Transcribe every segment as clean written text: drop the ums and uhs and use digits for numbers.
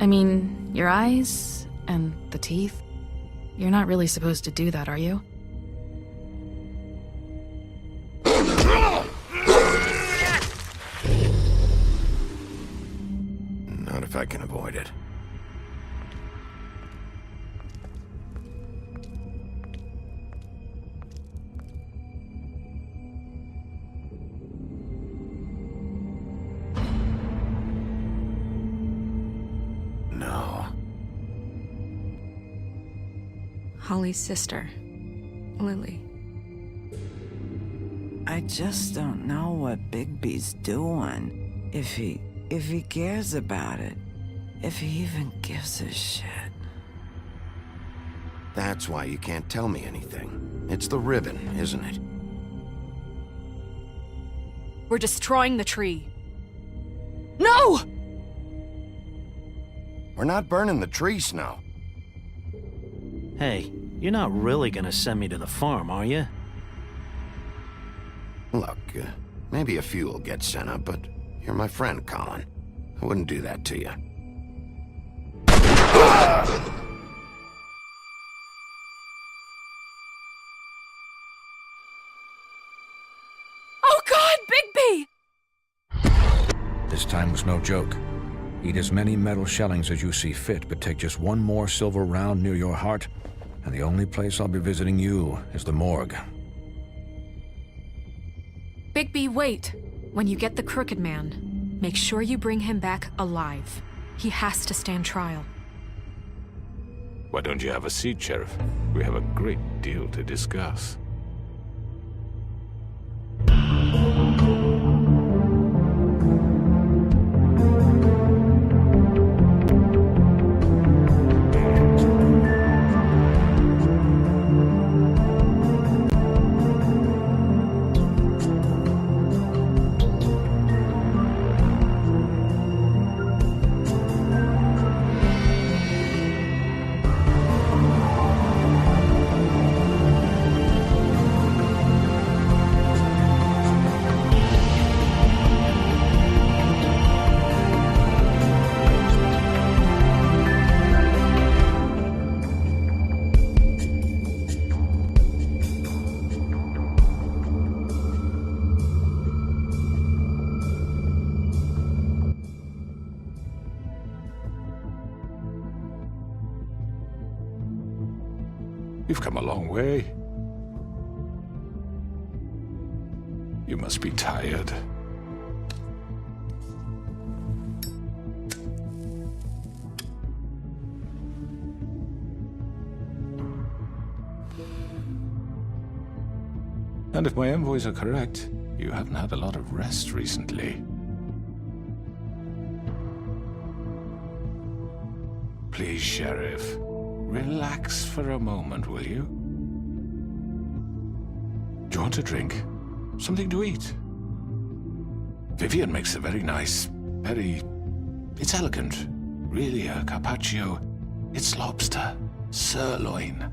I mean, your eyes and the teeth. You're not really supposed to do that, are you? Not if I can avoid it. No. Holly's sister, Lily. I just don't know what Bigby's doing. If he cares about it. If he even gives a shit. That's why you can't tell me anything. It's the ribbon, isn't it? We're destroying the tree. No! We're not burning the tree, Snow. Hey, you're not really gonna send me to the farm, are you? Look, maybe a few will get sent up, but you're my friend, Colin. I wouldn't do that to you. Oh God, Bigby! This time was no joke. Eat as many metal shellings as you see fit, but take just one more silver round near your heart, and the only place I'll be visiting you is the morgue. Bigby, wait. When you get the Crooked Man, make sure you bring him back alive. He has to stand trial. Why don't you have a seat, Sheriff? We have a great deal to discuss. You've come a long way. You must be tired. And if my envoys are correct, you haven't had a lot of rest recently. Please, Sheriff. Relax for a moment, will you? Do you want a drink? Something to eat? Vivian makes a very nice, it's elegant. Really a carpaccio. It's lobster. Sirloin.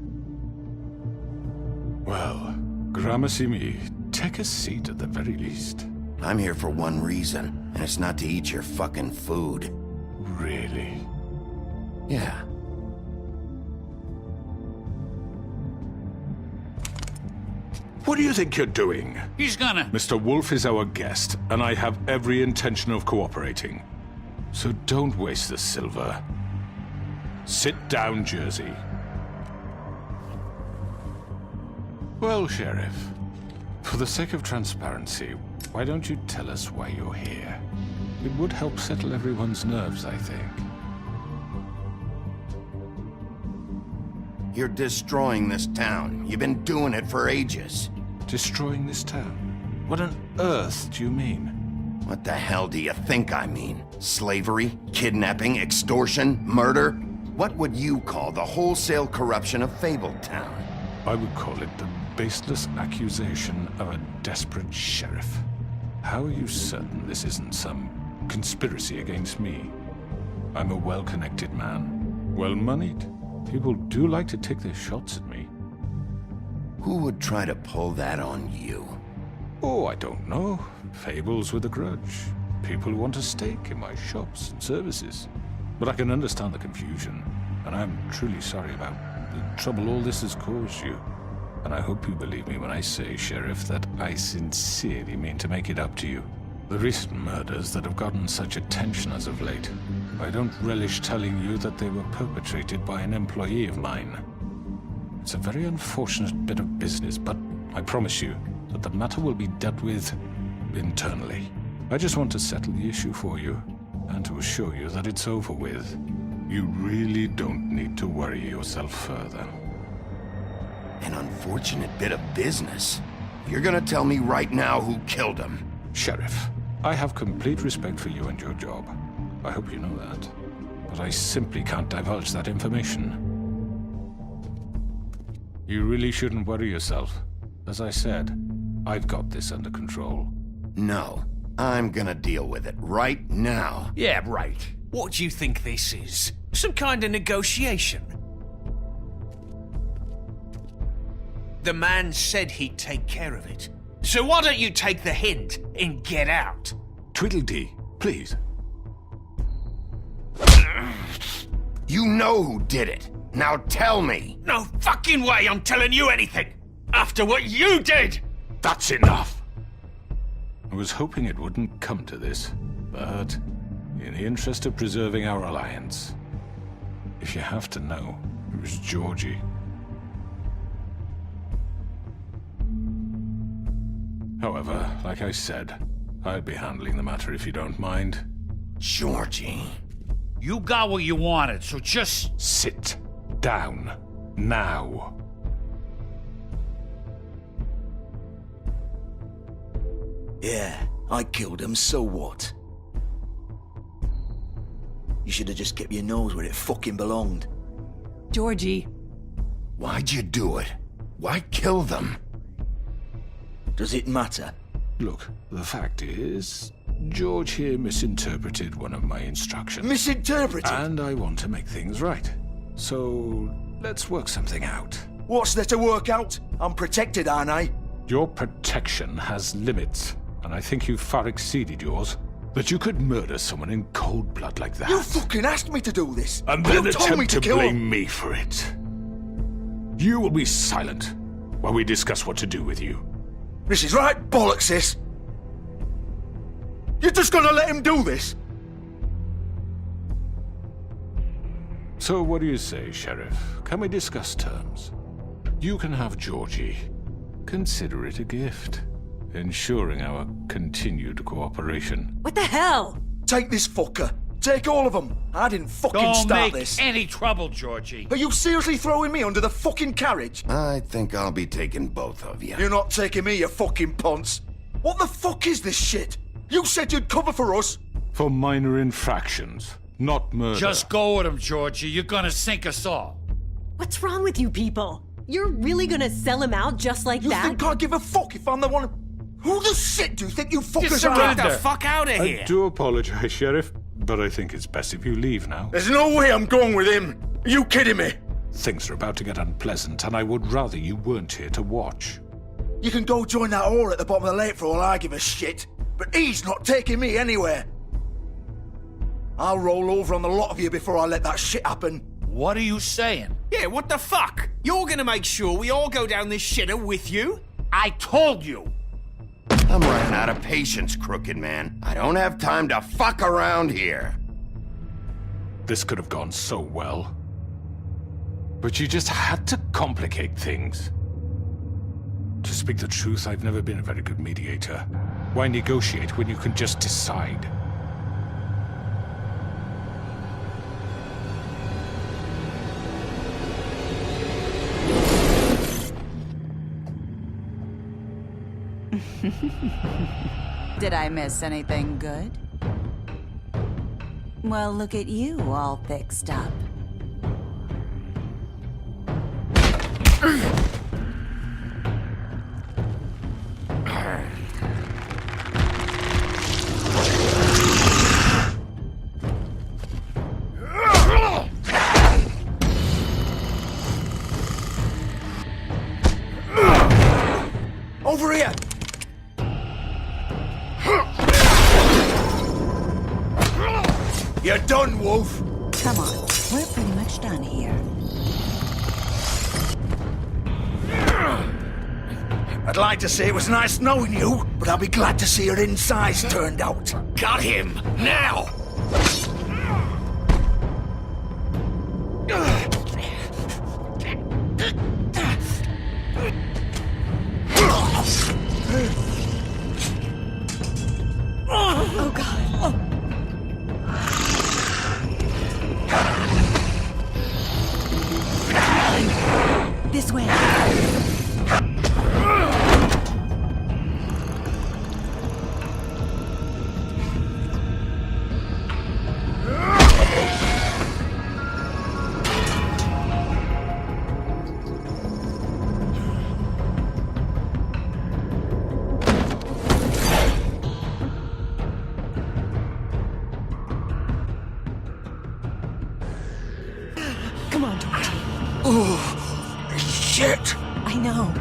Well, gramercy me. Take a seat at the very least. I'm here for one reason, and it's not to eat your fucking food. Really? Yeah. What do you think you're doing? He's gonna... Mr. Wolf is our guest, and I have every intention of cooperating. So don't waste the silver. Sit down, Jersey. Well, Sheriff, for the sake of transparency, why don't you tell us why you're here? It would help settle everyone's nerves, I think. You're destroying this town. You've been doing it for ages. Destroying this town? What on earth do you mean? What the hell do you think I mean? Slavery? Kidnapping? Extortion? Murder? What would you call the wholesale corruption of Fabletown? I would call it the baseless accusation of a desperate sheriff. How are you certain this isn't some conspiracy against me? I'm a well-connected man, well-moneyed. People do like to take their shots at me. Who would try to pull that on you? Oh, I don't know. Fables with a grudge. People who want a stake in my shops and services. But I can understand the confusion, and I'm truly sorry about the trouble all this has caused you. And I hope you believe me when I say, Sheriff, that I sincerely mean to make it up to you. The recent murders that have gotten such attention as of late, I don't relish telling you that they were perpetrated by an employee of mine. It's a very unfortunate bit of business, but I promise you that the matter will be dealt with internally. I just want to settle the issue for you, and to assure you that it's over with. You really don't need to worry yourself further. An unfortunate bit of business? You're gonna tell me right now who killed him? Sheriff, I have complete respect for you and your job. I hope you know that. But I simply can't divulge that information. You really shouldn't worry yourself. As I said, I've got this under control. No, I'm gonna deal with it right now. Yeah, right. What do you think this is? Some kind of negotiation? The man said he'd take care of it. So why don't you take the hint and get out? Tweedledee, please. You know who did it. Now tell me. No fucking way I'm telling you anything! After what you did! That's enough! I was hoping it wouldn't come to this, but in the interest of preserving our alliance, if you have to know, it was Georgie. However, like I said, I'd be handling the matter if you don't mind. Georgie. You got what you wanted, so just... Sit down. Now. Yeah, I killed him, so what? You should have just kept your nose where it fucking belonged. Georgie. Why'd you do it? Why kill them? Does it matter? Look, the fact is, George here misinterpreted one of my instructions. Misinterpreted? And I want to make things right. So, let's work something out. What's there to work out? I'm protected, aren't I? Your protection has limits, and I think you've far exceeded yours. That you could murder someone in cold blood like that. You fucking asked me to do this! And then you told me attempt to to kill blame him. me for it. You will be silent while we discuss what to do with you. This is right bollocks, sis! You're just gonna let him do this? So what do you say, Sheriff? Can we discuss terms? You can have Georgie. Consider it a gift, ensuring our continued cooperation. What the hell? Take this fucker. Take all of them. I didn't fucking Don't start make this. any trouble, Georgie. Are you seriously throwing me under the fucking carriage? I think I'll be taking both of you. You're not taking me, you fucking ponce. What the fuck is this shit? You said you'd cover for us. For minor infractions, not murder. Just go with him, Georgie. You're gonna sink us all. What's wrong with you people? You're really gonna sell him out just like You that? think I give a fuck if I'm the one? Who the shit do you think you fuckers Just are? get surrender. the fuck out of I here. do apologize, Sheriff, but I think it's best if you leave now. There's no way I'm going with him. Are you kidding me? Things are about to get unpleasant, and I would rather you weren't here to watch. You can go join that whore at the bottom of the lake for all I give a shit. But he's not taking me anywhere. I'll roll over on the lot of you before I let that shit happen. What are you saying? Yeah, what the fuck? You're gonna make sure we all go down this shitter with you? I told you. I'm running out of patience, crooked man. I don't have time to fuck around here. This could have gone so well. But you just had to complicate things. To speak the truth, I've never been a very good mediator. Why negotiate when you can just decide? Did I miss anything good? Well, look at you, all fixed up. Over here! You're done, Wolf! Come on, we're pretty much done here. I'd like to say it was nice knowing you, but I'll be glad to see your insides turned out. Got him! Now! Oh, God. Oh. This way. Come on, Georgie. Oh, shit! I know.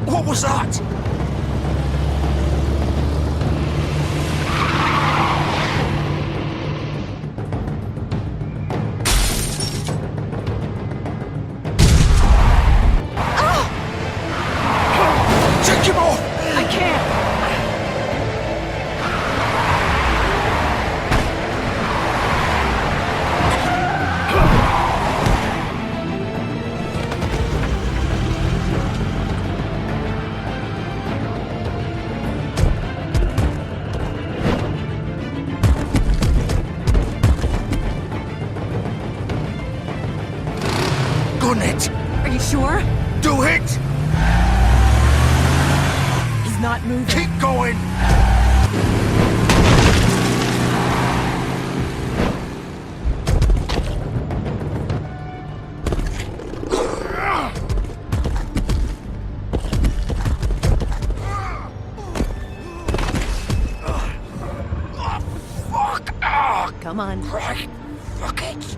What was that? Take him off! I can't. Gun it! Are you sure? Do it! He's not moving. Keep going! Fuck! Come on. Right. Fuck it!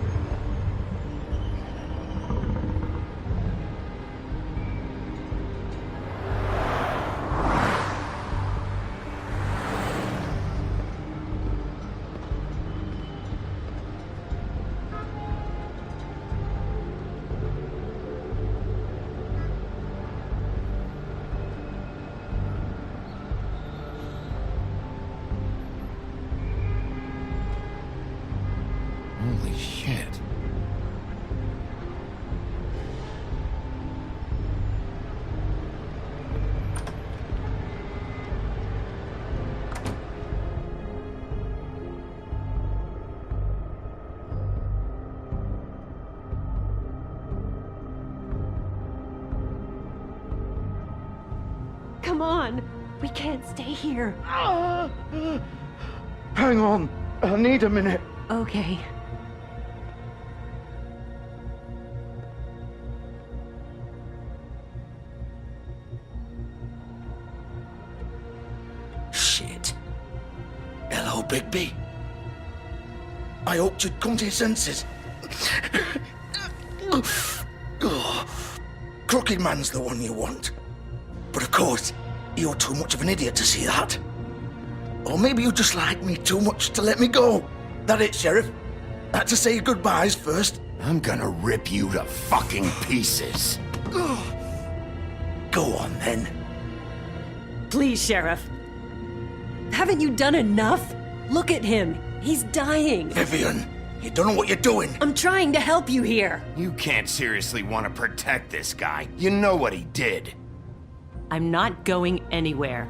Holy shit. Come on. We can't stay here. Hang on. I need a minute. Okay. Bigby. I hoped you'd come to your senses. Crooked Man's the one you want. But of course, you're too much of an idiot to see that. Or maybe you just like me too much to let me go. That it, Sheriff? I had to say goodbyes first. I'm gonna rip you to fucking pieces. Go on, then. Please, Sheriff. Haven't you done enough? Look at him. He's dying. Vivian, you don't know what you're doing. I'm trying to help you here. You can't seriously want to protect this guy. You know what he did. I'm not going anywhere.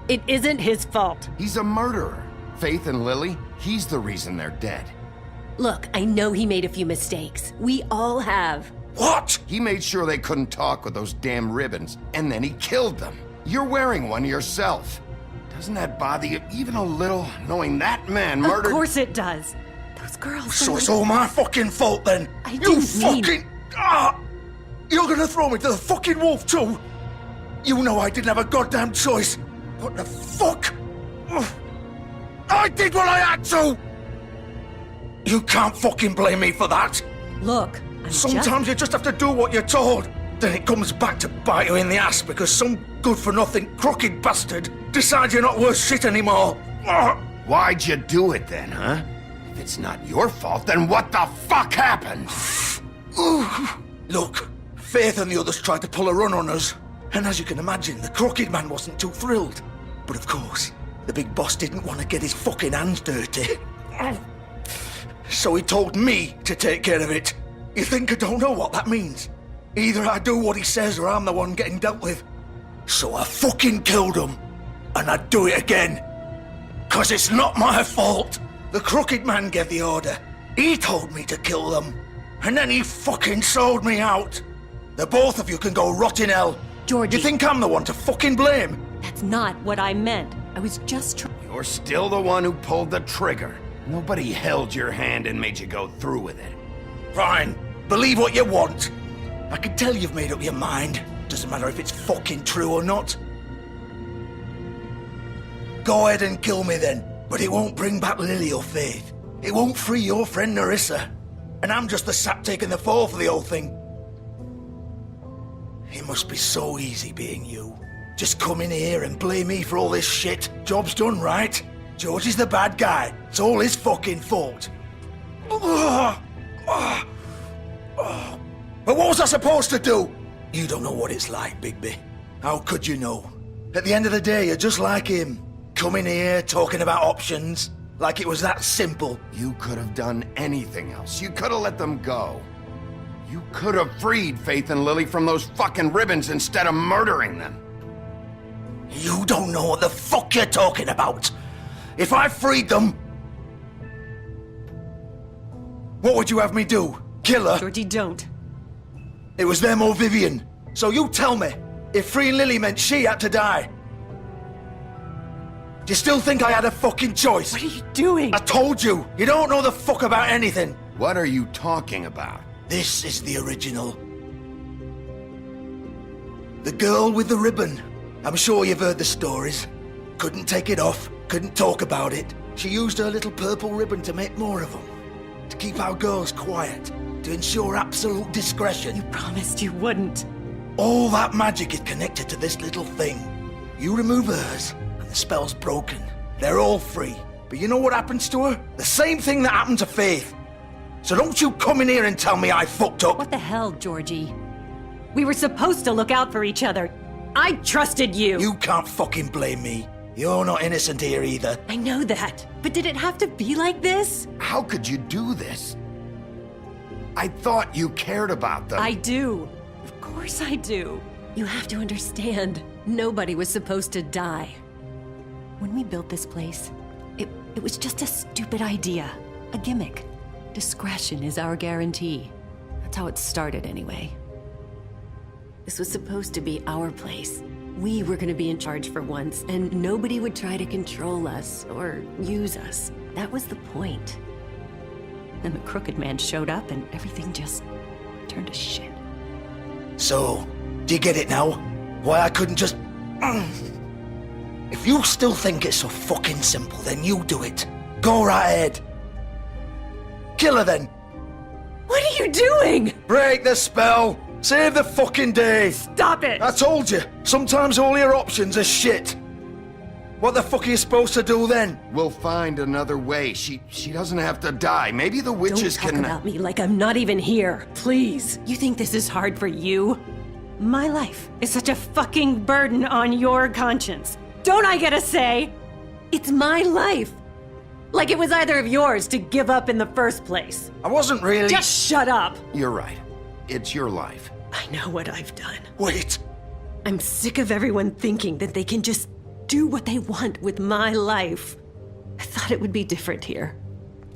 It isn't his fault. He's a murderer. Faith and Lily, he's the reason they're dead. Look, I know he made a few mistakes. We all have. What? He made sure they couldn't talk with those damn ribbons, and then he killed them. You're wearing one yourself. Doesn't that bother you even a little, knowing that man murdered— Of course it does. Those girls— So it's all my fucking fault then? I You didn't mean— fucking— You're gonna throw me to the fucking wolf too? You know I didn't have a goddamn choice. What the fuck? I did what I had to! You can't fucking blame me for that. Look, Sometimes you just have to do what you're told. Then it comes back to bite you in the ass because some good-for-nothing crooked bastard decides you're not worth shit anymore. Why'd you do it then, huh? If it's not your fault, then what the fuck happened? Look, Faith and the others tried to pull a run on us. And as you can imagine, the Crooked Man wasn't too thrilled. But of course, the big boss didn't want to get his fucking hands dirty. So he told me to take care of it. You think I don't know what that means? Either I do what he says or I'm the one getting dealt with. So I fucking killed him. And I'd do it again. 'Cause it's not my fault. The Crooked Man gave the order. He told me to kill them. And then he fucking sold me out. The both of you can go rot in hell. Georgie. You think I'm the one to fucking blame? That's not what I meant. I was just You're still the one who pulled the trigger. Nobody held your hand and made you go through with it. Fine. Believe what you want. I can tell you've made up your mind. Doesn't matter if it's fucking true or not. Go ahead and kill me then. But it won't bring back Lily or Faith. It won't free your friend Nerissa. And I'm just the sap taking the fall for the whole thing. It must be so easy being you. Just come in here and blame me for all this shit. Job's done, right? George is the bad guy. It's all his fucking fault. But what was I supposed to do? You don't know what it's like, Bigby. How could you know? At the end of the day, you're just like him. Coming here, talking about options. Like it was that simple. You could have done anything else. You could have let them go. You could have freed Faith and Lily from those fucking ribbons instead of murdering them. You don't know what the fuck you're talking about. If I freed them... What would you have me do? Kill her? Georgie, don't. It was them or Vivian. So you tell me, if freeing Lily meant she had to die. Do you still think I had a fucking choice? What are you doing? I told you, you don't know the fuck about anything. What are you talking about? This is the original. The girl with the ribbon. I'm sure you've heard the stories. Couldn't take it off, couldn't talk about it. She used her little purple ribbon to make more of them. To keep our girls quiet. To ensure absolute discretion. You promised you wouldn't. All that magic is connected to this little thing. You remove hers, and the spell's broken. They're all free. But you know what happens to her? The same thing that happened to Faith. So don't you come in here and tell me I fucked up. What the hell, Georgie? We were supposed to look out for each other. I trusted you. You can't fucking blame me. You're not innocent here either. I know that. But did it have to be like this? How could you do this? I thought you cared about them. I do. Of course I do. You have to understand. Nobody was supposed to die. When we built this place, it was just a stupid idea. A gimmick. Discretion is our guarantee. That's how it started anyway. This was supposed to be our place. We were gonna be in charge for once, and nobody would try to control us or use us. That was the point. Then the Crooked Man showed up and everything just turned to shit. So, do you get it now? Why I couldn't just... If you still think it's so fucking simple, then you do it. Go right ahead. Kill her then. What are you doing? Break the spell. Save the fucking day. Stop it! I told you, sometimes all your options are shit. What the fuck are you supposed to do then? We'll find another way. She doesn't have to die. Maybe the witches Don't talk can... about me like I'm not even here. Please. You think this is hard for you? My life is such a fucking burden on your conscience. Don't I get a say? It's my life. Like it was either of yours to give up in the first place. I wasn't really... Just shut up. You're right. It's your life. I know what I've done. Wait. I'm sick of everyone thinking that they can just do what they want with my life. I thought it would be different here.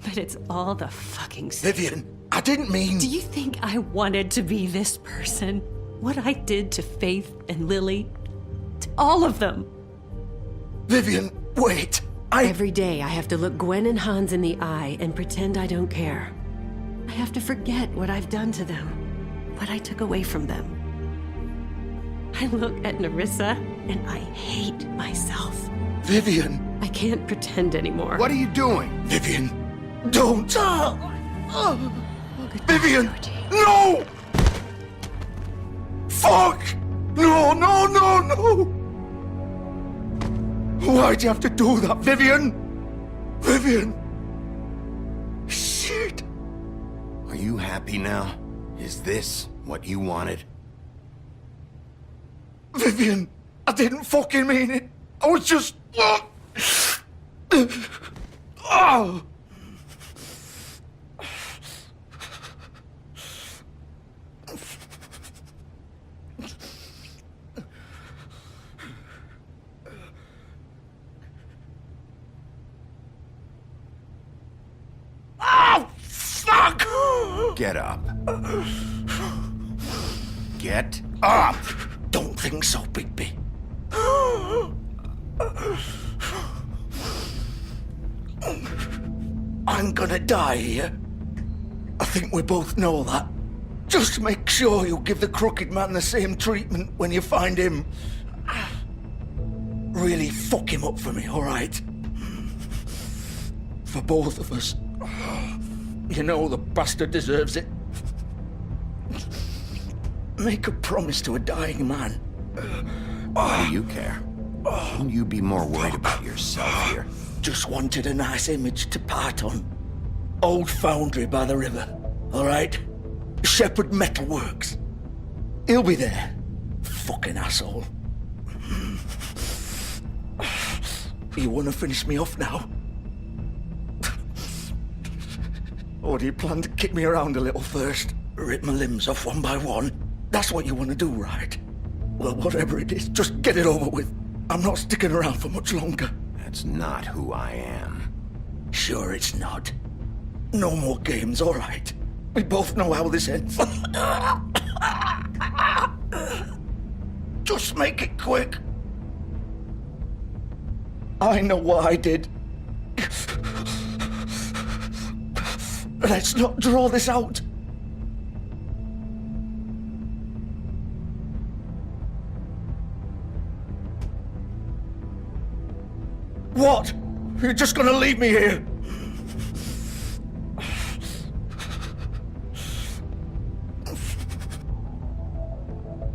But it's all the fucking same. Vivian, I didn't mean... Do you think I wanted to be this person? What I did to Faith and Lily? To all of them? Vivian, wait. Every day I have to look Gwen and Hans in the eye and pretend I don't care. I have to forget what I've done to them, what I took away from them. I look at Nerissa and I hate myself. Vivian. I can't pretend anymore. What are you doing? Vivian, don't. Vivian, Georgie. no! Fuck! No, no, no, no! Why'd you have to do that, Vivian? Vivian! Shit! Are you happy now? Is this what you wanted? Vivian, I didn't fucking mean it. I was just... Oh! Oh, fuck! Get up. Get up! Don't think so, Bigby. I'm gonna die here. I think we both know that. Just make sure you give the crooked man the same treatment when you find him. Really fuck him up for me, alright? For both of us. You know the bastard deserves it. Make a promise to a dying man. Why do you care? Shouldn't you be more worried about yourself here? Just wanted a nice image to part on. Old foundry by the river, all right? Shepherd Metalworks. He'll be there. Fucking asshole. You want to finish me off now? Or do you plan to kick me around a little first? Rip my limbs off one by one? That's what you want to do, right? Well, whatever it is, just get it over with. I'm not sticking around for much longer. That's not who I am. Sure it's not. No more games, all right? We both know how this ends. Just make it quick. I know what I did. Let's not draw this out. What? You're just gonna leave me here?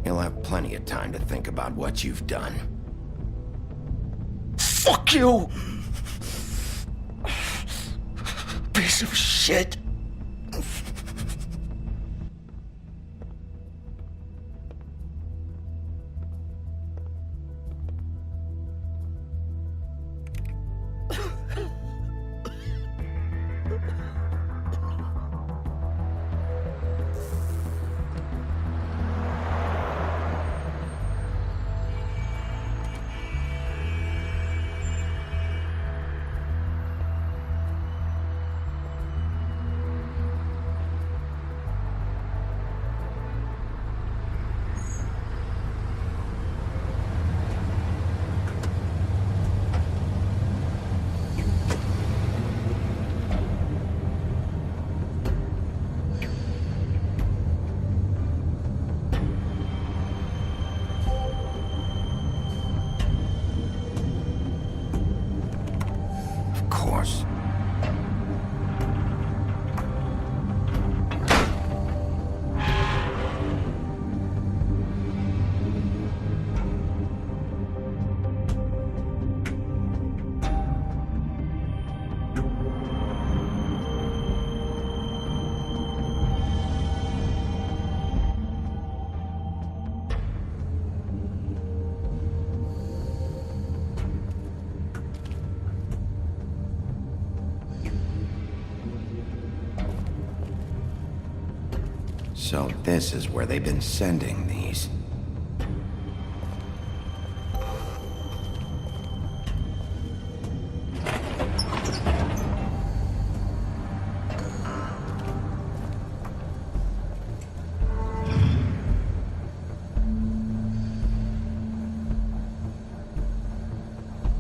You'll have plenty of time to think about what you've done. Fuck you! Piece of shit. So this is where they've been sending these.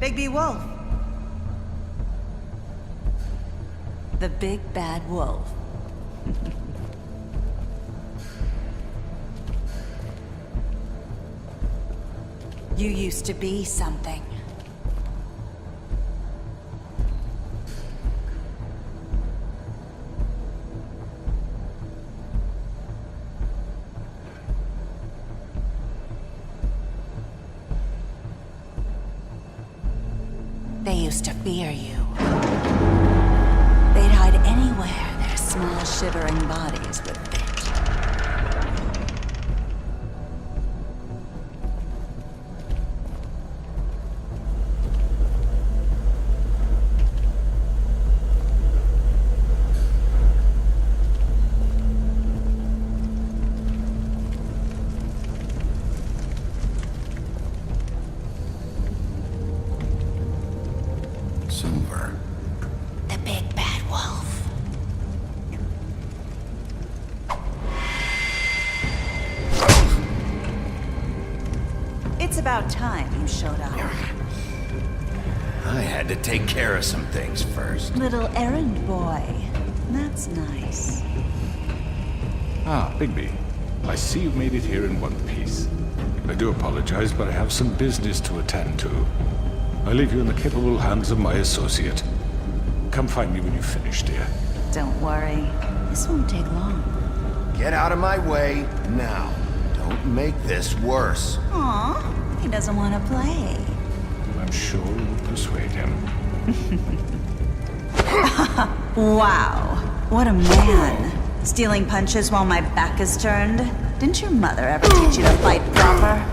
Bigby Wolf. The big bad wolf. You used to be something. They used to fear you. They'd hide anywhere their small, shivering bodies would fit. Silver. The big bad wolf. It's about time you showed up. I had to take care of some things first. Little errand boy. That's nice. Ah, Bigby. I see you've made it here in one piece. I do apologize, but I have some business to attend to. I leave you in the capable hands of my associate. Come find me when you finish, dear. Don't worry. This won't take long. Get out of my way now. Don't make this worse. Aw, he doesn't want to play. I'm sure you'll persuade him. Wow, what a man. Stealing punches while my back is turned? Didn't your mother ever teach you to fight proper?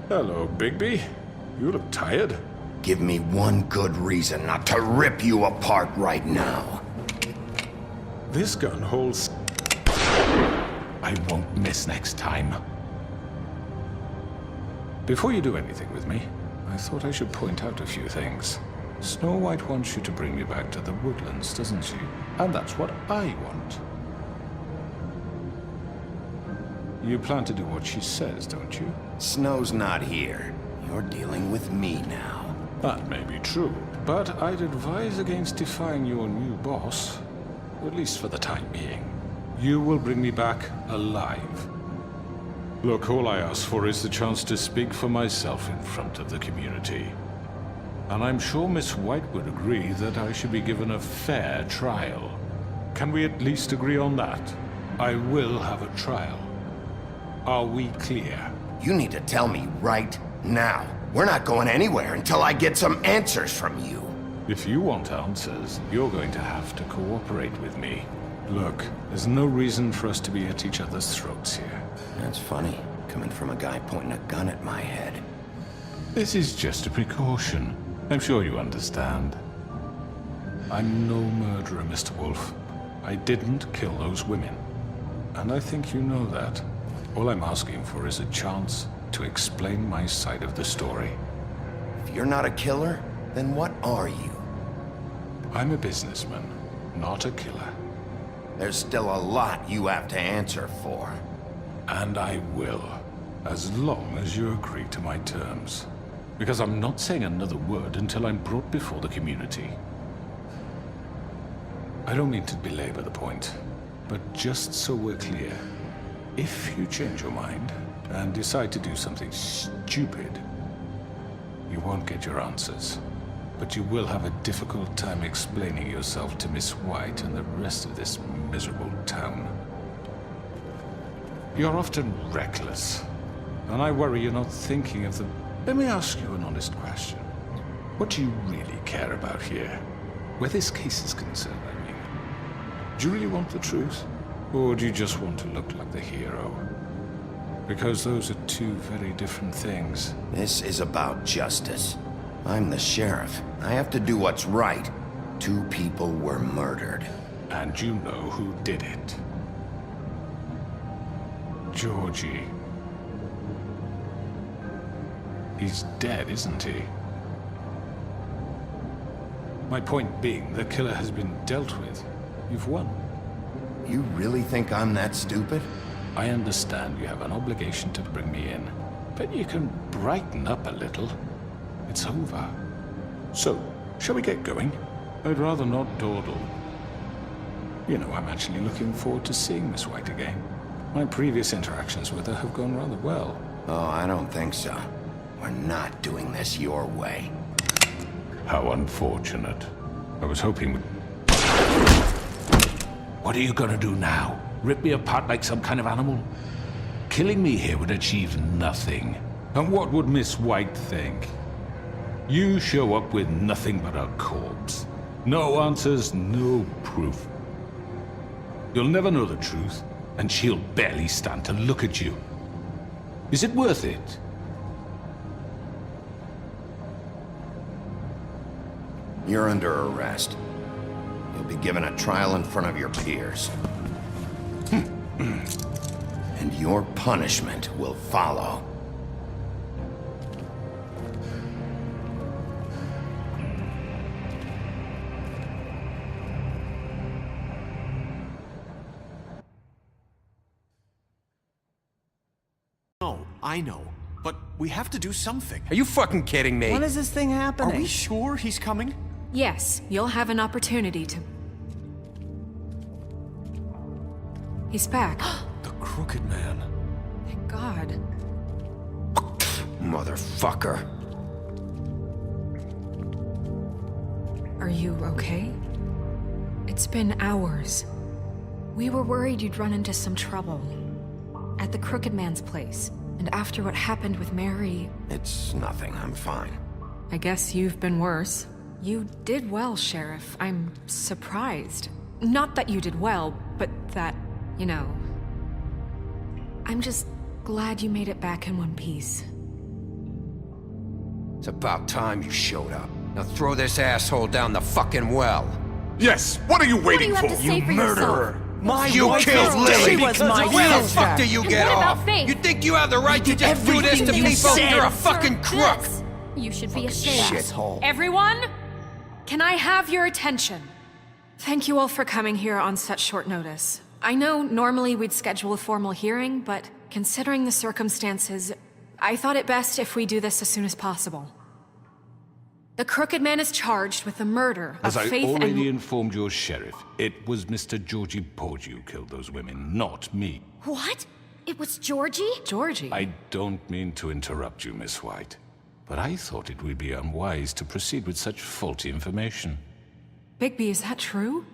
Hello, Bigby. You look tired. Give me one good reason not to rip you apart right now. This gun holds... I won't miss next time. Before you do anything with me, I thought I should point out a few things. Snow White wants you to bring me back to the woodlands, doesn't she? And that's what I want. You plan to do what she says, don't you? Snow's not here. You're dealing with me now. That may be true, but I'd advise against defying your new boss, at least for the time being. You will bring me back alive. Look, all I ask for is the chance to speak for myself in front of the community. And I'm sure Miss White would agree that I should be given a fair trial. Can we at least agree on that? I will have a trial. Are we clear? You need to tell me right now. We're not going anywhere until I get some answers from you. If you want answers, you're going to have to cooperate with me. Look, there's no reason for us to be at each other's throats here. That's funny, coming from a guy pointing a gun at my head. This is just a precaution. I'm sure you understand. I'm no murderer, Mr. Wolf. I didn't kill those women. And I think you know that. All I'm asking for is a chance to explain my side of the story. If you're not a killer, then what are you? I'm a businessman, not a killer. There's still a lot you have to answer for. And I will, as long as you agree to my terms. Because I'm not saying another word until I'm brought before the community. I don't mean to belabor the point, but just so we're clear, if you change your mind and decide to do something stupid, you won't get your answers. But you will have a difficult time explaining yourself to Miss White and the rest of this miserable town. You're often reckless, and I worry you're not thinking of the... Let me ask you an honest question. What do you really care about here? Where this case is concerned, I mean. Do you really want the truth? Or do you just want to look like the hero? Because those are two very different things. This is about justice. I'm the sheriff. I have to do what's right. 2 people were murdered. And you know who did it. Georgie. He's dead, isn't he? My point being, the killer has been dealt with. You've won. You really think I'm that stupid? I understand you have an obligation to bring me in, but you can brighten up a little. It's over. So, shall we get going? I'd rather not dawdle. You know, I'm actually looking forward to seeing Miss White again. My previous interactions with her have gone rather well. Oh, I don't think so. We're not doing this your way. How unfortunate. I was hoping we... What are you gonna do now? Rip me apart like some kind of animal? Killing me here would achieve nothing. And what would Miss White think? You show up with nothing but a corpse. No answers, no proof. You'll never know the truth, and she'll barely stand to look at you. Is it worth it? You're under arrest. You'll be given a trial in front of your peers. And your punishment will follow. No, I know. But we have to do something. Are you fucking kidding me? When is this thing happening? Are we sure he's coming? Yes, you'll have an opportunity to... He's back. The Crooked Man. Thank God. Motherfucker. Are you okay? It's been hours. We were worried you'd run into some trouble. At the Crooked Man's place. And after what happened with Mary... It's nothing. I'm fine. I guess you've been worse. You did well, Sheriff. I'm surprised. Not that you did well, but that, you know... I'm just glad you made it back in one piece. It's about time you showed up. Now throw this asshole down the fucking well. Yes, what are you waiting What do you have for? to say for murderer! yourself? You killed Lily! was my Where the sister. fuck do you And get what about off? Faith? You think you have the right to just do this to everything you people? said. You're a fucking crook! This. You should be ashamed. Shithole. Everyone, can I have your attention? Thank you all for coming here on such short notice. I know normally we'd schedule a formal hearing, but considering the circumstances, I thought it best if we do this as soon as possible. The Crooked Man is charged with the murder of As I Faith already and... informed your sheriff, it was Mr. Georgie Porgy who killed those women, not me. What? It was Georgie? Georgie? I don't mean to interrupt you, Miss White, but I thought it would be unwise to proceed with such faulty information. Bigby, is that true?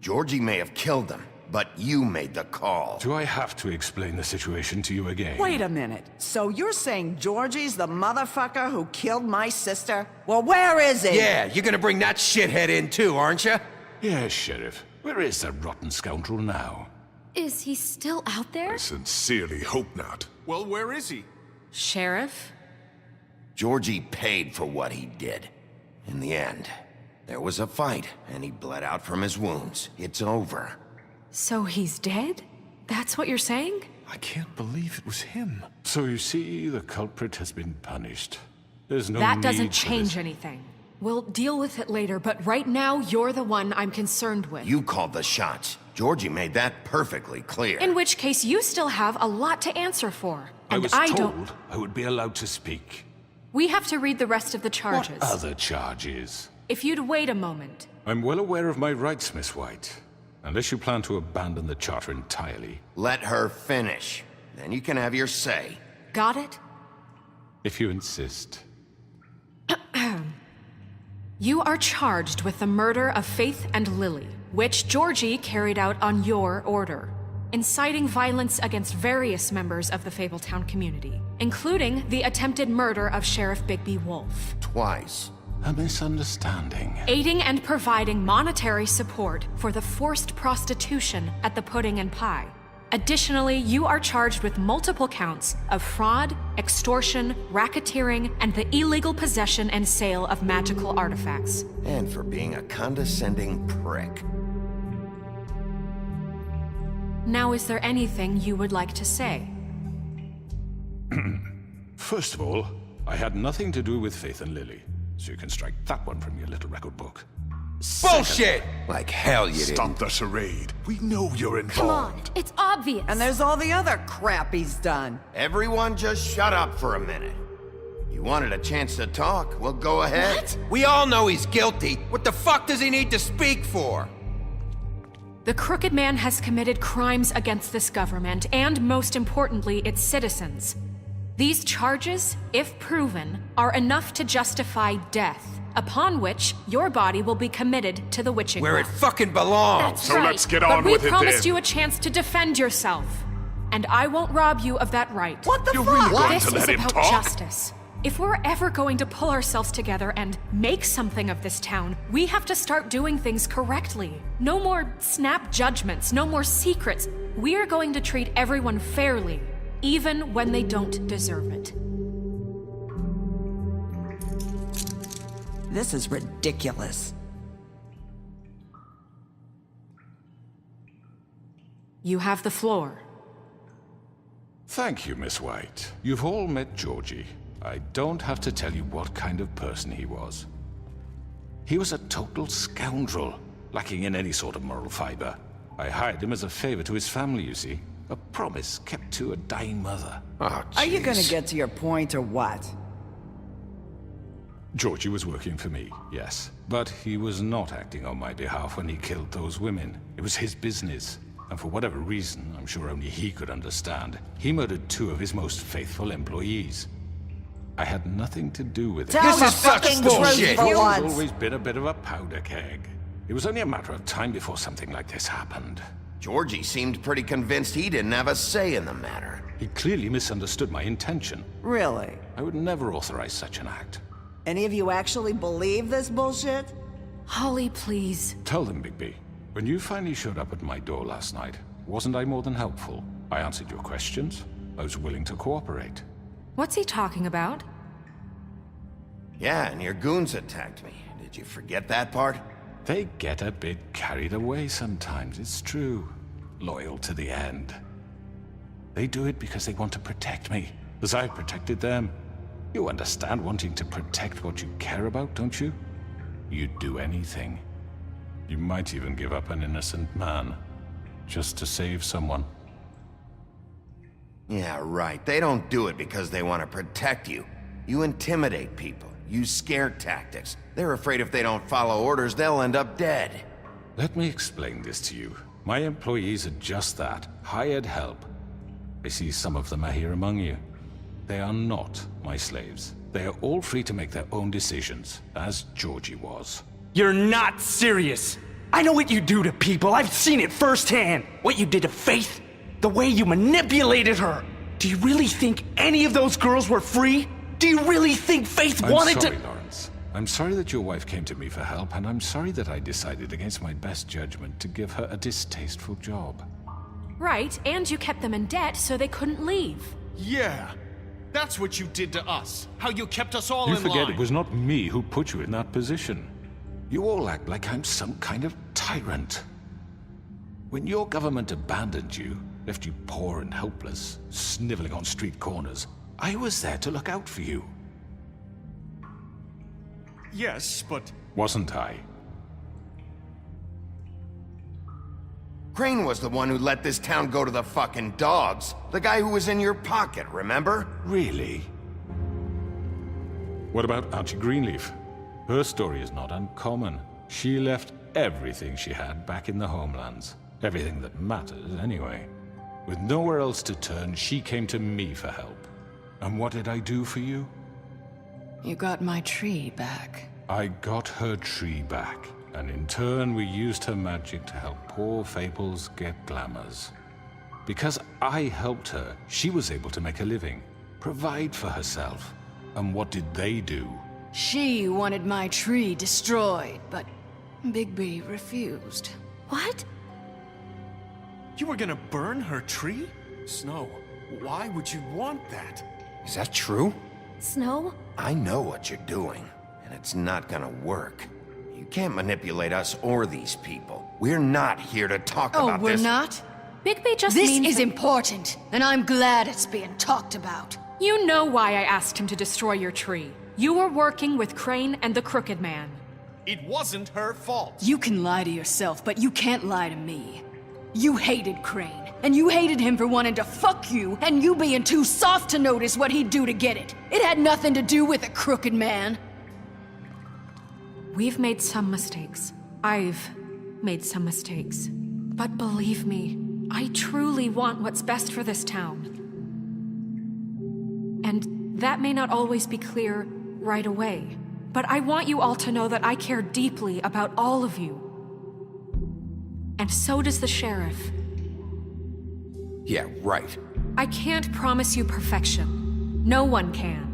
Georgie may have killed them, but you made the call. Do I have to explain the situation to you again? Wait a minute. So you're saying Georgie's the motherfucker who killed my sister? Well, where is he? Yeah, you're gonna bring that shithead in too, aren't you? Yes, Sheriff. Where is that rotten scoundrel now? Is he still out there? I sincerely hope not. Well, where is he? Sheriff? Georgie paid for what he did. In the end, there was a fight, and he bled out from his wounds. It's over. So he's dead? That's what you're saying? I can't believe it was him. So you see, the culprit has been punished. There's no That need doesn't for change this. anything. We'll deal with it later, but right now, you're the one I'm concerned with. You called the shots. Georgie made that perfectly clear. In which case, you still have a lot to answer for. I And was I told don't... I would be allowed to speak. We have to read the rest of the charges. What other charges? If you'd wait a moment. I'm well aware of my rights, Miss White. Unless you plan to abandon the charter entirely. Let her finish. Then you can have your say. Got it? If you insist. You are charged with the murder of Faith and Lily, which Georgie carried out on your order, inciting violence against various members of the Fabletown community, including the attempted murder of Sheriff Bigby Wolf. Twice. A misunderstanding. Aiding and providing monetary support for the forced prostitution at the Pudding and Pie. Additionally, you are charged with multiple counts of fraud, extortion, racketeering, and the illegal possession and sale of magical artifacts. And for being a condescending prick. Now, is there anything you would like to say? First of all, I had nothing to do with Faith and Lily, so you can strike that one from your little record book. Bullshit! Like hell you didn't. Stop the charade. We know you're involved. Come on, it's obvious. And there's all the other crap he's done. Everyone just shut up for a minute. You wanted a chance to talk? Well, go ahead. What? We all know he's guilty. What the fuck does he need to speak for? The Crooked Man has committed crimes against this government and, most importantly, its citizens. These charges, if proven, are enough to justify death, upon which your body will be committed to the witching Where it well. fucking belongs. That's So right. let's get But on we with it promised then. you a chance to defend yourself, and I won't rob you of that right. What the You're fuck? really going This to is let him about talk? justice. If we're ever going to pull ourselves together and make something of this town, we have to start doing things correctly. No more snap judgments, no more secrets. We're going to treat everyone fairly, even when they don't deserve it. This is ridiculous. You have the floor. Thank you, Miss White. You've all met Georgie. I don't have to tell you what kind of person he was. He was a total scoundrel, lacking in any sort of moral fiber. I hired him as a favor to his family, you see. A promise kept to a dying mother. Oh, Are you gonna jeez. get to your point or what? Georgie was working for me, yes. But he was not acting on my behalf when he killed those women. It was his business. And for whatever reason, I'm sure only he could understand, he murdered 2 of his most faithful employees. I had nothing to do with it. Tell This the is such fucking bullshit. truth for He's once. always been a bit of a powder keg. It was only a matter of time before something like this happened. Georgie seemed pretty convinced he didn't have a say in the matter. He clearly misunderstood my intention. Really? I would never authorize such an act. Any of you actually believe this bullshit? Holly, please. Tell them, Bigby. When you finally showed up at my door last night, wasn't I more than helpful? I answered your questions. I was willing to cooperate. What's he talking about? Yeah, and your goons attacked me. Did you forget that part? They get a bit carried away sometimes, it's true. Loyal to the end. They do it because they want to protect me, as I protected them. You understand wanting to protect what you care about, don't you? You'd do anything. You might even give up an innocent man, just to save someone. Yeah, right. They don't do it because they want to protect you. You intimidate people, use scare tactics. They're afraid if they don't follow orders, they'll end up dead. Let me explain this to you. My employees are just that, hired help. I see some of them are here among you. They are not my slaves. They are all free to make their own decisions, as Georgie was. You're not serious. I know what you do to people. I've seen it firsthand. What you did to Faith. The way you manipulated her. Do you really think any of those girls were free? Do you really think Faith wanted to— I'm sorry, Lawrence. I'm sorry that your wife came to me for help, and I'm sorry that I decided against my best judgment to give her a distasteful job. Right, and you kept them in debt so they couldn't leave. Yeah. That's what you did to us. How you kept us all You in forget line. it was not me who put you in that position. You all act like I'm some kind of tyrant. When your government abandoned you, left you poor and helpless, sniveling on street corners, I was there to look out for you. Yes, but... Wasn't I? Crane was the one who let this town go to the fucking dogs. The guy who was in your pocket, remember? Really? What about Auntie Greenleaf? Her story is not uncommon. She left everything she had back in the homelands. Everything that matters, anyway. With nowhere else to turn, she came to me for help. And what did I do for you? You got my tree back. I got her tree back. And in turn, we used her magic to help poor Fables get glamours. Because I helped her, she was able to make a living, provide for herself. And what did they do? She wanted my tree destroyed, but Bigby refused. What? You were gonna burn her tree? Snow, why would you want that? Is that true? Snow? I know what you're doing, and it's not gonna work. You can't manipulate us or these people. We're not here to talk about this. Oh, we're not? Bigby just This means is that- important, and I'm glad it's being talked about. You know why I asked him to destroy your tree. You were working with Crane and the Crooked Man. It wasn't her fault. You can lie to yourself, but you can't lie to me. You hated Crane, and you hated him for wanting to fuck you, and you being too soft to notice what he'd do to get it. It had nothing to do with a Crooked Man. We've made some mistakes. I've made some mistakes. But believe me, I truly want what's best for this town. And that may not always be clear right away. But I want you all to know that I care deeply about all of you. And so does the sheriff. Yeah, right. I can't promise you perfection. No one can.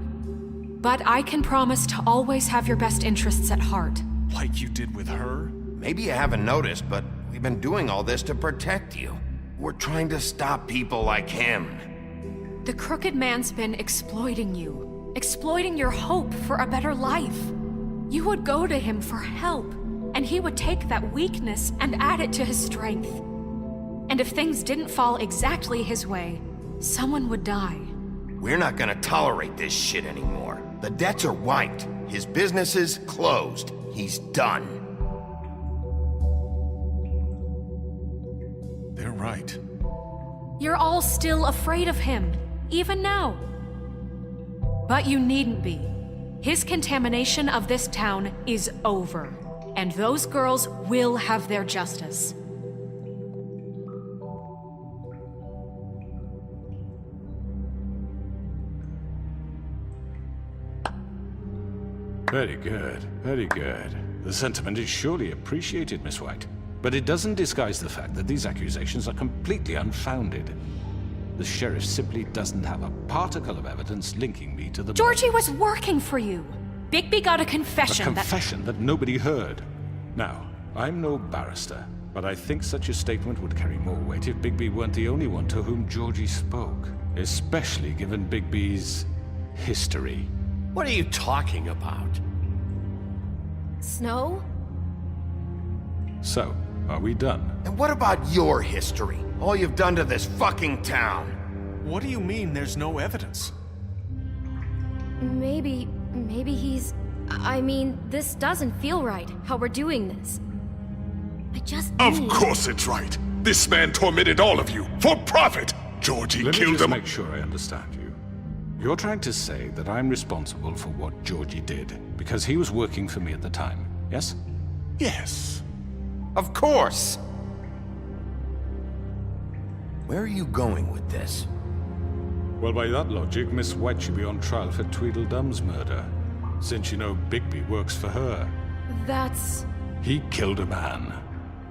But I can promise to always have your best interests at heart. Like you did with her? Maybe you haven't noticed, but we've been doing all this to protect you. We're trying to stop people like him. The Crooked Man's been exploiting you. Exploiting your hope for a better life. You would go to him for help, and he would take that weakness and add it to his strength. And if things didn't fall exactly his way, someone would die. We're not gonna tolerate this shit anymore. The debts are wiped. His business is closed. He's done. They're right. You're all still afraid of him, even now. But you needn't be. His contamination of this town is over, and those girls will have their justice. Very good, very good. The sentiment is surely appreciated, Miss White. But it doesn't disguise the fact that these accusations are completely unfounded. The sheriff simply doesn't have a particle of evidence linking me to the... Georgie was working for you. Bigby got a confession A confession that nobody heard. Now, I'm no barrister, but I think such a statement would carry more weight if Bigby weren't the only one to whom Georgie spoke. Especially given Bigby's history. What are you talking about? Snow? So, are we done? And what about your history? All you've done to this fucking town? What do you mean there's no evidence? Maybe he's... I mean, this doesn't feel right, how we're doing this. I just Of need... course it's right. This man tormented all of you for profit. Georgie Let me killed just him. make sure I understand you. You're trying to say that I'm responsible for what Georgie did because he was working for me at the time, yes? Yes. Of course! Where are you going with this? Well, by that logic, Miss White should be on trial for Tweedledum's murder, since you know Bigby works for her. That's... He killed a man.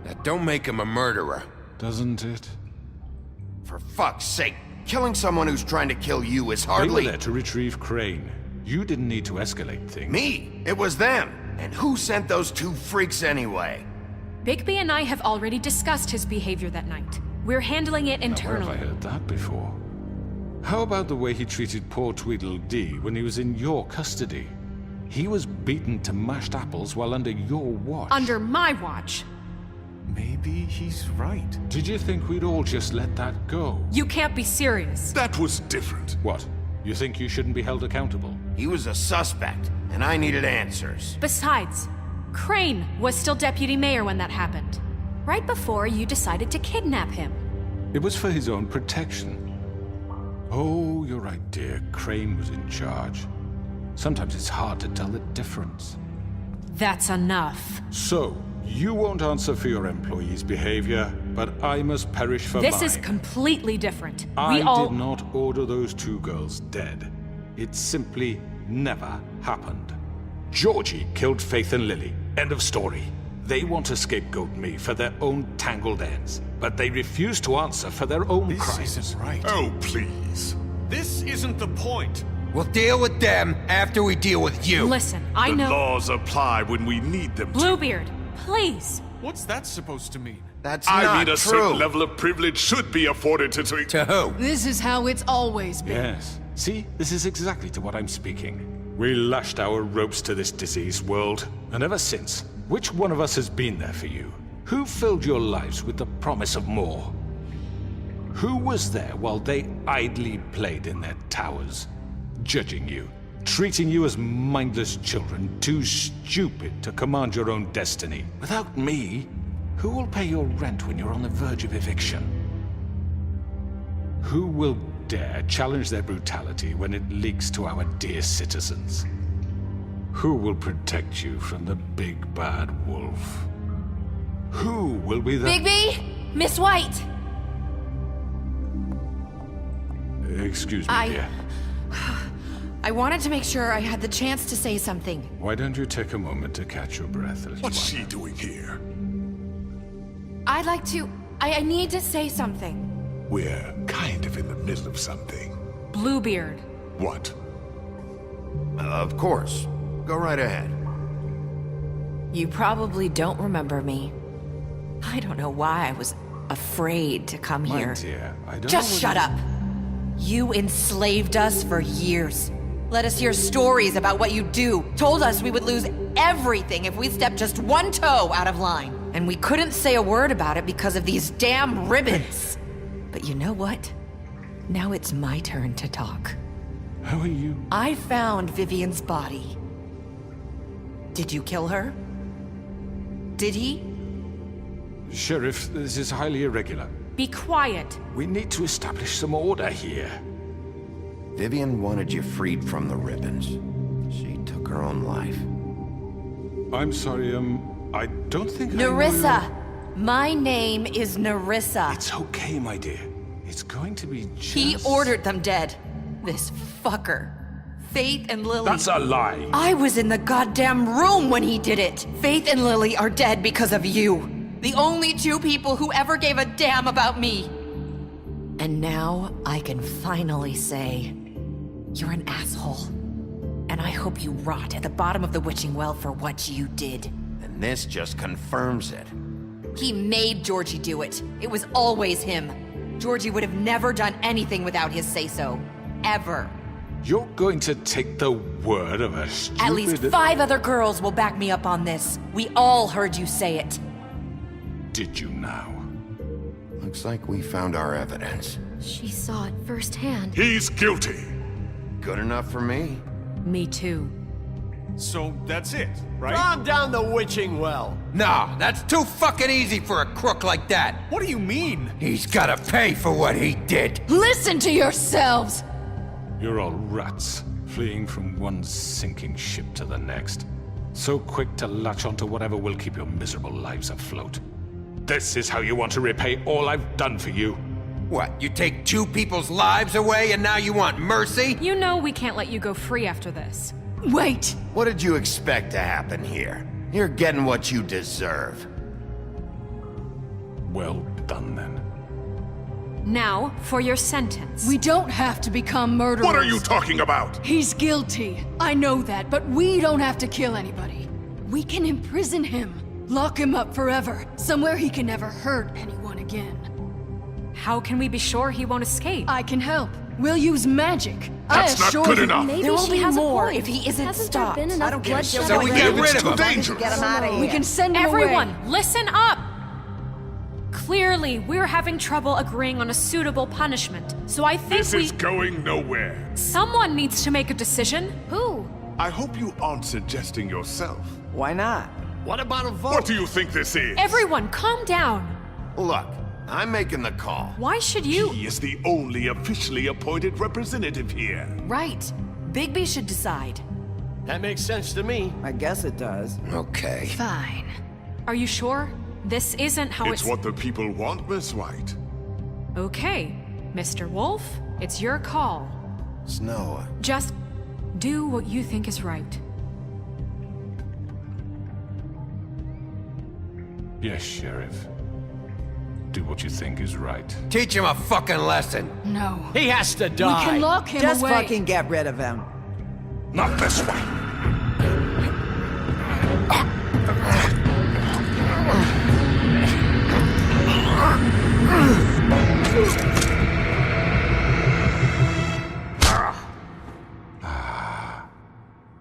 That don't make him a murderer. Doesn't it? For fuck's sake, killing someone who's trying to kill you is They hardly... were there to retrieve Crane. You didn't need to escalate things. Me? It was them. And who sent those two freaks anyway? Bigby and I have already discussed his behavior that night. We're handling it Now, where internally. have I heard that before? How about the way he treated poor Tweedledee when he was in your custody? He was beaten to mashed apples while under your watch. Under my watch. Maybe he's right. Did you think we'd all just let that go? You can't be serious. That was different. What? You think you shouldn't be held accountable? He was a suspect, and I needed answers. Besides, Crane was still deputy mayor when that happened. Right before you decided to kidnap him. It was for his own protection. Oh, you're right, dear. Crane was in charge. Sometimes it's hard to tell the difference. That's enough. So, you won't answer for your employees' behavior, but I must perish for mine. This is completely different. I We all... did not order those two girls dead. It simply never happened. Georgie killed Faith and Lily. End of story. They want to scapegoat me for their own tangled ends, but they refuse to answer for their own crimes. This isn't right. Oh, please. This isn't the point. We'll deal with them after we deal with you. Listen, I The know... laws apply when we need them to. Bluebeard, please. What's that supposed to mean? That's I not mean, a true. certain level of privilege should be afforded to... To who? This is how it's always been. Yes. See, this is exactly to what I'm speaking. We lashed our ropes to this diseased world, and ever since, which one of us has been there for you? Who filled your lives with the promise of more? Who was there while they idly played in their towers, judging you, treating you as mindless children, too stupid to command your own destiny? Without me, who will pay your rent when you're on the verge of eviction? Who will dare challenge their brutality when it leaks to our dear citizens? Who will protect you from the big bad wolf? Who will be the... Bigby! Miss White! Excuse me, dear. I wanted to make sure I had the chance to say something. Why don't you take a moment to catch your breath, little What's one? she doing here? I'd like to... I need to say something. We're kind of in the middle of something. Bluebeard. What? Of course. Go right ahead. You probably don't remember me. I don't know why I was afraid to come My here. dear, I don't Just know shut whether- up. You enslaved us for years. Let us hear stories about what you do. Told us we would lose everything if we stepped just one toe out of line. And we couldn't say a word about it because of these damn ribbons. But you know what? Now it's my turn to talk. How are you? I found Vivian's body. Did you kill her? Did he? Sheriff, this is highly irregular. Be quiet. We need to establish some order here. Vivian wanted you freed from the ribbons. She took her own life. I'm sorry, I don't think Nerissa! My name is Nerissa. It's okay, my dear. It's going to be just... He ordered them dead. This fucker. Faith and Lily. That's a lie. I was in the goddamn room when he did it. Faith and Lily are dead because of you. The only two people who ever gave a damn about me. And now I can finally say, you're an asshole. And I hope you rot at the bottom of the witching well for what you did. And this just confirms it. He made Georgie do it. It was always him. Georgie would have never done anything without his say-so. Ever. You're going to take the word of a stupid... At least 5 other girls will back me up on this. We all heard you say it. Did you now? Looks like we found our evidence. She saw it firsthand. He's guilty. Good enough for me. Me too. So that's it, right? Calm down the witching well. No, that's too fucking easy for a crook like that. What do you mean? He's gotta pay for what he did. Listen to yourselves! You're all rats, fleeing from one sinking ship to the next. So quick to latch onto whatever will keep your miserable lives afloat. This is how you want to repay all I've done for you? What, you take 2 people's lives away and now you want mercy? You know we can't let you go free after this. Wait! What did you expect to happen here? You're getting what you deserve. Well done, then. Now, for your sentence. We don't have to become murderers. What are you talking about? He's guilty. I know that, but we don't have to kill anybody. We can imprison him. Lock him up forever. Somewhere he can never hurt anyone again. How can we be sure he won't escape? I can help. We'll use magic. That's not good enough. Maybe There will she be has more a point. if he isn't Hasn't stopped. There been enough bloodshed So we get already? rid It's of too him. dangerous. Get him out of here. We can send him Everyone, away. listen up! Clearly, we're having trouble agreeing on a suitable punishment, so I think This is going nowhere. someone needs to make a decision. Who? I hope you aren't suggesting yourself. Why not? What about a vote? What do you think this is? Everyone, calm down. Look, I'm making the call. Why should you? He is the only officially appointed representative here. Right. Bigby should decide. That makes sense to me. I guess it does. Okay. Fine. Are you sure? This isn't how It's what the people want, Miss White. Okay, Mr. Wolf, it's your call. Snow, Just do what you think is right. Yes, Sheriff. Do what you think is right. Teach him a fucking lesson. No. He has to We die. can lock him Just away. fucking get rid of him. Not this way.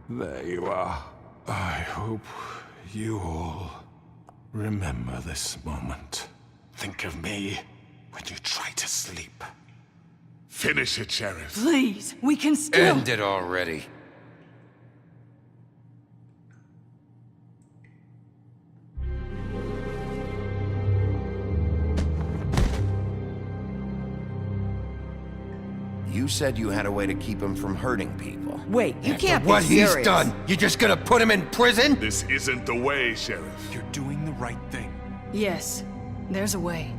There you are. I hope you all remember this moment. Think of me when you try to sleep. Finish it, Sheriff. Please, we can still... End it already. you said you had a way to keep him from hurting people. Wait, you can't be What serious. he's done, you just gonna put him in prison? This isn't the way, Sheriff. You're doing the right thing. Yes, there's a way.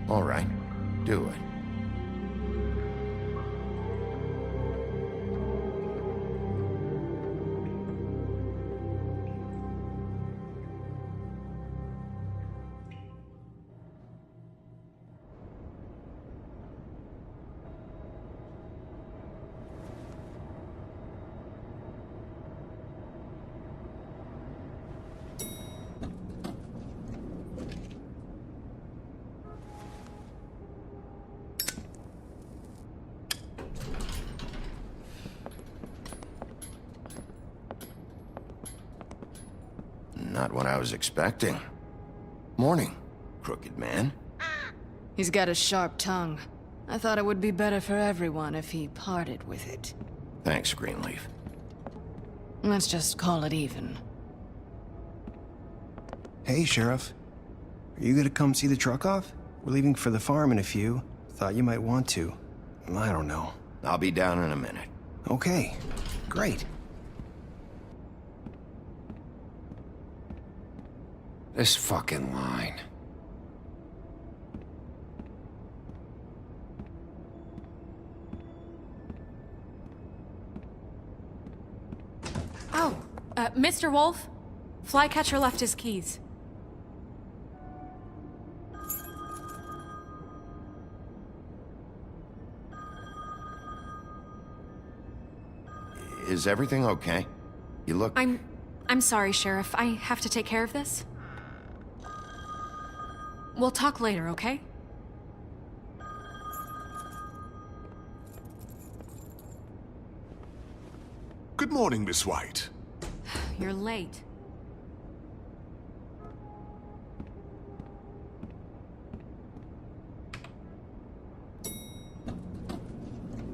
All right, do it. Not what I was expecting. Morning, crooked man. He's got a sharp tongue. I thought it would be better for everyone if he parted with it. Thanks, Greenleaf. Let's just call it even. Hey, Sheriff. Are you gonna come see the truck off? We're leaving for the farm in a few. Thought you might want to. I don't know. I'll be down in a minute. Okay, great. This fucking line. Oh, Mr. Wolf? Flycatcher left his keys. Is everything okay? You look... I'm sorry, Sheriff. I have to take care of this. We'll talk later, okay? Good morning, Miss White. You're late.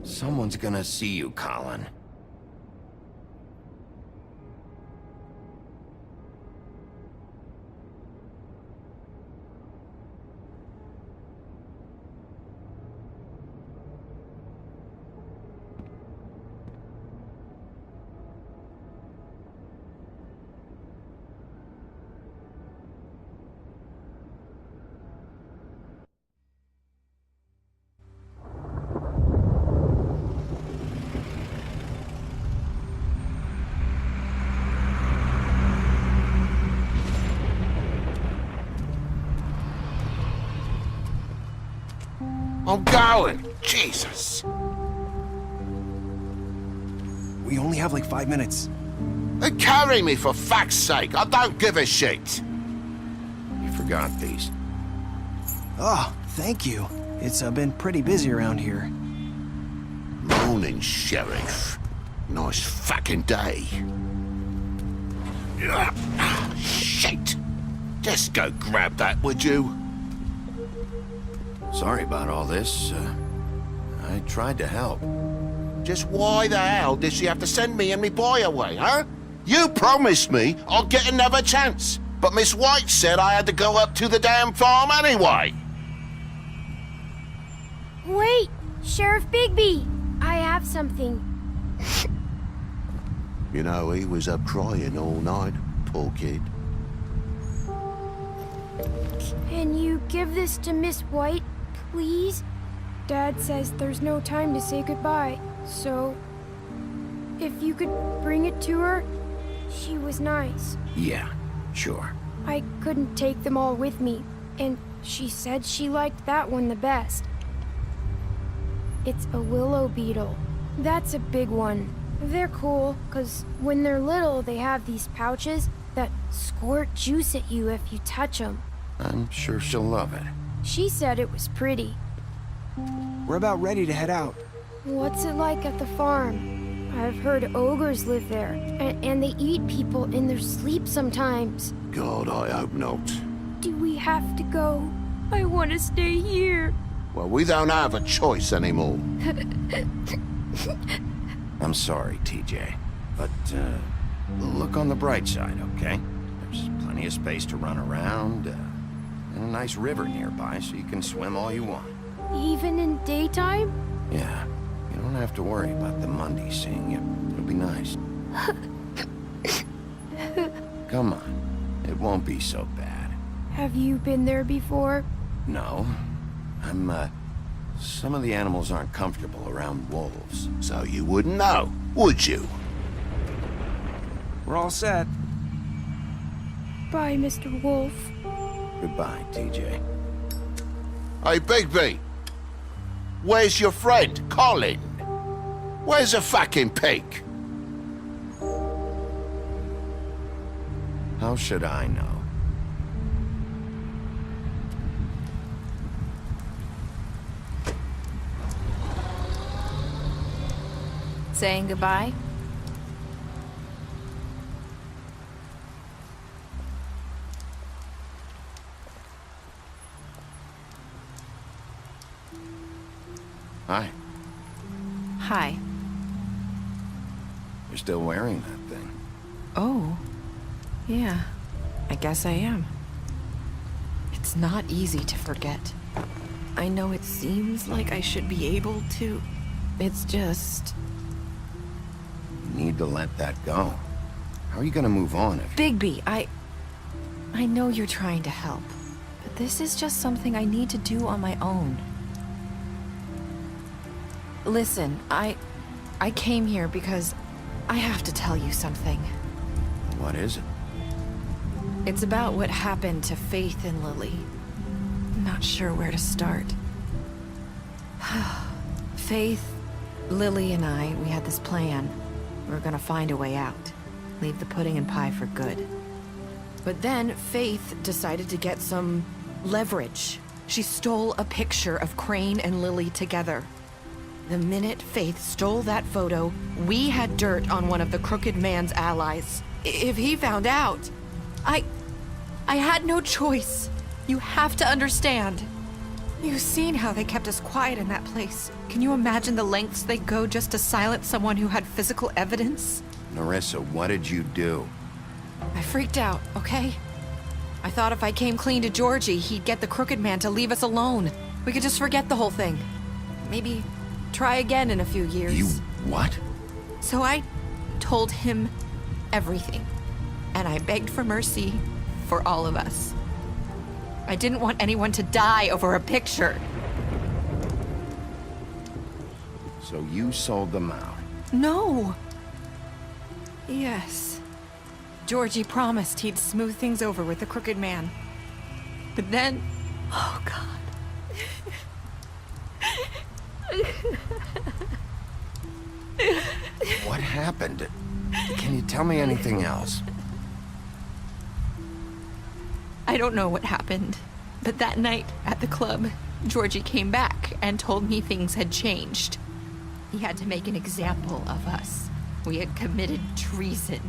Someone's gonna see you, Colin. I'm going! Jesus! We only have like 5 minutes. Then carry me for fuck's sake! I don't give a shit! You forgot these. Oh, thank you. It's been pretty busy around here. Morning, Sheriff. Nice fucking day. Shit! Just go grab that, would you? Sorry about all this. I tried to help. Just why the hell did she have to send me and me boy away, huh? You promised me I'll get another chance, but Miss White said I had to go up to the damn farm anyway. Wait! Sheriff Bigby! I have something. You know, he was up crying all night, poor kid. Can you give this to Miss White, please? Dad says there's no time to say goodbye, so if you could bring it to her, she was nice. Yeah, sure. I couldn't take them all with me, and she said she liked that one the best. It's a willow beetle. That's a big one. They're cool, 'cause when they're little, they have these pouches that squirt juice at you if you touch them. I'm sure she'll love it. She said it was pretty. We're about ready to head out. What's it like at the farm? I've heard ogres live there, and they eat people in their sleep sometimes. God, I hope not. Do we have to go? I want to stay here. Well, we don't have a choice anymore. I'm sorry, TJ. But, look on the bright side, okay? There's plenty of space to run around, and a nice river nearby so you can swim all you want. Even in daytime? Yeah, you don't have to worry about the Monday seeing you. It'll be nice. Come on, it won't be so bad. Have you been there before? No, some of the animals aren't comfortable around wolves. So you wouldn't know, would you? We're all set. Bye, Mr. Wolf. Goodbye, TJ. Hey, Bigby! Where's your friend, Colin? Where's the fucking pig? How should I know? Saying goodbye? Hi. Hi. You're still wearing that thing. Oh. Yeah. I guess I am. It's not easy to forget. I know it seems like I should be able to. It's just... You need to let that go. How are you gonna move on if... Bigby, I know you're trying to help, but this is just something I need to do on my own. Listen, I came here because I have to tell you something. What is it? It's about what happened to Faith and Lily. I'm not sure where to start. Faith, Lily, and I, we had this plan. We were gonna find a way out. Leave the pudding and pie for good. But then Faith decided to get some leverage. She stole a picture of Crane and Lily together. The minute Faith stole that photo, we had dirt on one of the Crooked Man's allies. If he found out, I had no choice. You have to understand. You've seen how they kept us quiet in that place. Can you imagine the lengths they go just to silence someone who had physical evidence? Nerissa, what did you do? I freaked out, okay? I thought if I came clean to Georgie, he'd get the Crooked Man to leave us alone. We could just forget the whole thing. Maybe try again in a few years. You what? So I told him everything. And I begged for mercy for all of us. I didn't want anyone to die over a picture. So you sold them out? No. Yes. Georgie promised he'd smooth things over with the Crooked Man. But then... Oh, God. What happened? Can you tell me anything else? I don't know what happened, but that night at the club, Georgie came back and told me things had changed. He had to make an example of us. We had committed treason.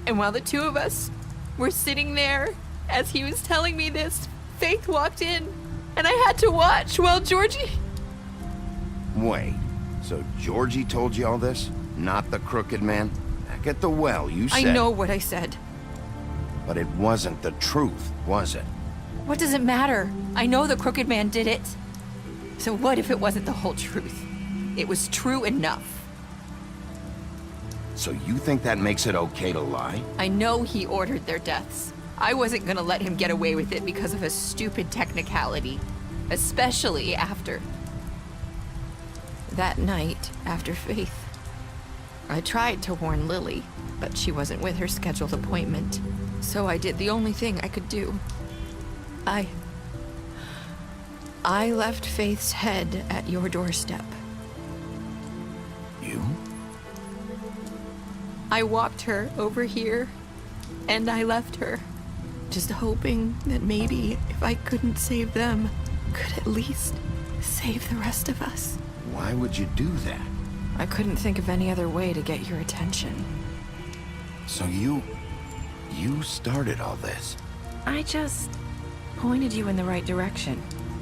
And while the two of us were sitting there, as he was telling me this, Faith walked in, and I had to watch while Georgie... Wait, so Georgie told you all this? Not the Crooked Man? Back at the well, you said... I know what I said. But it wasn't the truth, was it? What does it matter? I know the Crooked Man did it. So what if it wasn't the whole truth? It was true enough. So you think that makes it okay to lie? I know he ordered their deaths. I wasn't gonna let him get away with it because of a stupid technicality. Especially after... that night, after Faith. I tried to warn Lily, but she wasn't with her scheduled appointment. So I did the only thing I could do. I left Faith's head at your doorstep. You? I walked her over here, and I left her. Just hoping that maybe if I couldn't save them, could at least save the rest of us. Why would you do that? I couldn't think of any other way to get your attention. So you started all this? I just pointed you in the right direction.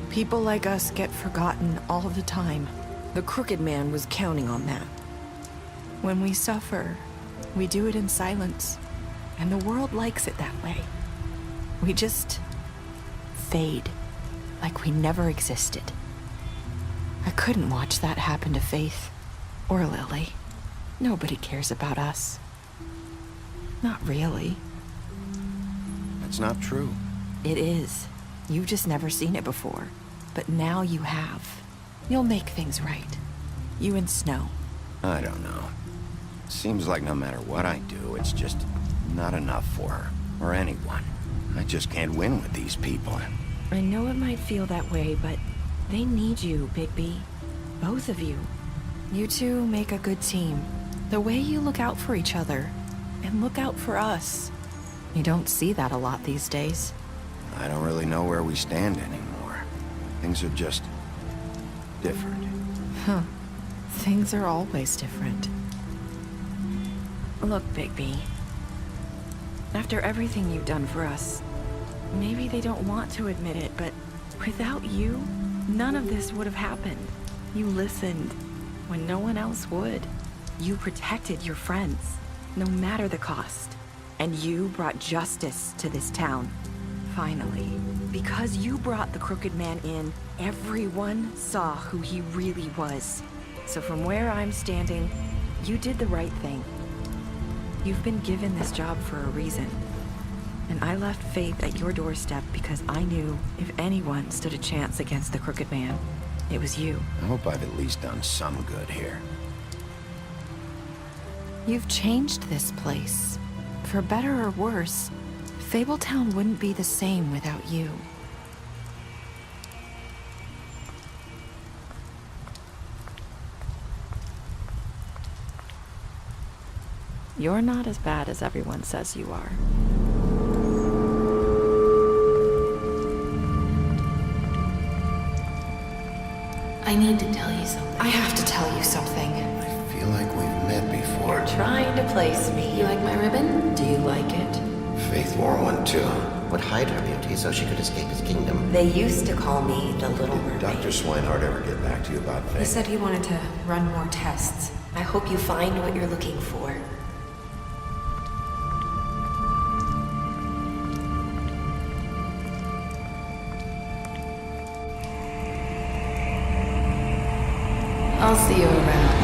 People like us get forgotten all the time. The Crooked Man was counting on that. When we suffer, we do it in silence, and the world likes it that way. We just fade, like we never existed. I couldn't watch that happen to Faith, or Lily. Nobody cares about us. Not really. That's not true. It is. You've just never seen it before. But now you have. You'll make things right. You and Snow. I don't know. Seems like no matter what I do, it's just not enough for her, or anyone. I just can't win with these people. I know it might feel that way, but they need you, Bigby. Both of you. You two make a good team. The way you look out for each other, and look out for us. You don't see that a lot these days. I don't really know where we stand anymore. Things are just different. Huh. Things are always different. Look, Bigby. After everything you've done for us, maybe they don't want to admit it, but without you, none of this would have happened. You listened when no one else would. You protected your friends, no matter the cost. And you brought justice to this town. Finally. Because you brought the Crooked Man in, everyone saw who he really was. So from where I'm standing, you did the right thing. You've been given this job for a reason. And I left Faith at your doorstep because I knew if anyone stood a chance against the Crooked Man, it was you. I hope I've at least done some good here. You've changed this place. For better or worse, Fabletown wouldn't be the same without you. You're not as bad as everyone says you are. I I need to tell you something. I have to tell you something. I feel like we've met before. You're trying to place me. You like my ribbon? Do you like it? Faith wore one too. Would hide her beauty so she could escape his kingdom. They used to call me the Little Did Mermaid. Dr. Swinehart ever get back to you about Faith? He said he wanted to run more tests. I hope you find what you're looking for. I'll see you around.